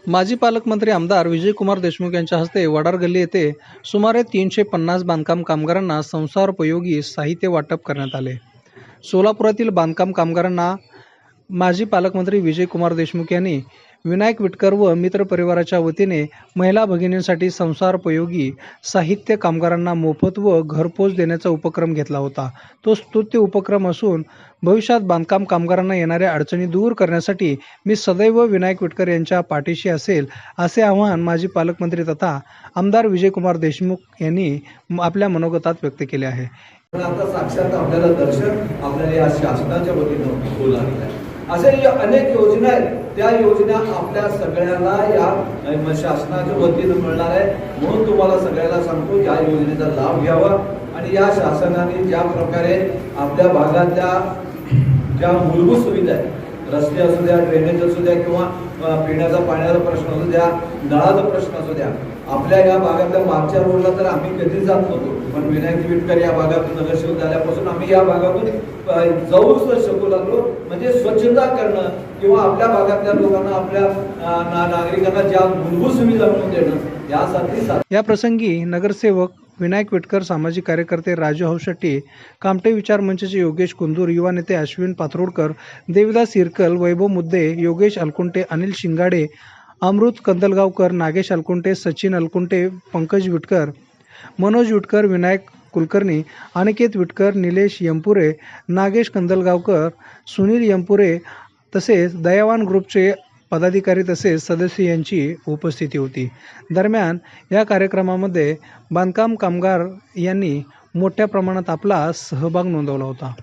माजी पालकमंत्री आमदार विजयकुमार देशमुख यांच्या हस्ते वडार गल्ली येथे सुमारे 350 बांधकाम कामगारांना संसारोपयोगी साहित्य वाटप करण्यात आले। सोलापुरातील बांधकाम कामगारांना माजी पालकमंत्री विजयकुमार देशमुख यांनी विनायक विटकर व मित्र परिवाराच्या वतीने महिला भगिनींसाठी संसारोपयोगी साहित्य कामगारांना मोफत व घरपोच देण्याचा उपक्रम घेतला होता। तो स्तुत्य उपक्रम असून भविष्यात बांधकाम कामगारांना येणाऱ्या अडचणी दूर करण्यासाठी मी सदैव विनायक विटकर यांच्या पाठीशी असेल, असे आवाहन माजी पालकमंत्री तथा आमदार विजयकुमार देशमुख यांनी आपल्या मनोगतात व्यक्त केले आहे। आता साक्षात आपल्याला दर्शन आपल्याला या शासनाच्या वतीनं होऊ लागलं आहे। असे अनेक योजना आहेत, त्या योजना आपल्या सगळ्यांना या शासनाच्या वतीनं मिळणार आहे। म्हणून तुम्हाला सगळ्यांना सांगतो, या योजनेचा लाभ घ्यावा आणि या शासनाने ज्या प्रकारे आपल्या भागातल्या ज्या मूलभूत सुविधा आहेत, रस्ते असू द्या, ड्रेनेज असू द्या किंवा पिण्याचा पाण्याचा प्रश्न असू द्या, नळाचा प्रश्न असू द्या, आपल्या या भागातल्या मागच्या रोडला तर आम्ही कधीच जात नव्हतो, पण विनायक विटकर या भागातून नगरसेवक झाल्यापासून आम्ही या भागातून जाऊ शकू लागलो। म्हणजे स्वच्छता करणं किंवा आपल्या भागातल्या लोकांना, आपल्या नागरिकांना ज्या मूलभूत सुविधा मिळवून देणं, यासाठी या प्रसंगी नगरसेवक विनायक विटकर, सामाजिक कार्यकर्ते राजू हौशेट्टी, कामटे विचार मंचचे योगेश कुंदूर, युवा नेते अश्विन पाथरोडकर, देविदास इरकल, वैभव मुद्दे, योगेश अलकुंटे, अनिल शिंगाडे, अमृत कंदलगावकर, नागेश अलकुंटे, सचिन अलकुंटे, पंकज विटकर, मनोज विटकर, विनायक कुलकर्णी, अनिकेत विटकर, निलेश यंपुरे, नागेश कंदलगावकर, सुनील यंपुरे तसेच दयावान ग्रुपचे पदाधिकारी तसेच सदस्य यांची उपस्थिती होती। दरम्यान या कार्यक्रमामध्ये बांधकाम कामगार यांनी मोठ्या प्रमाणात आपला सहभाग नोंदवला होता।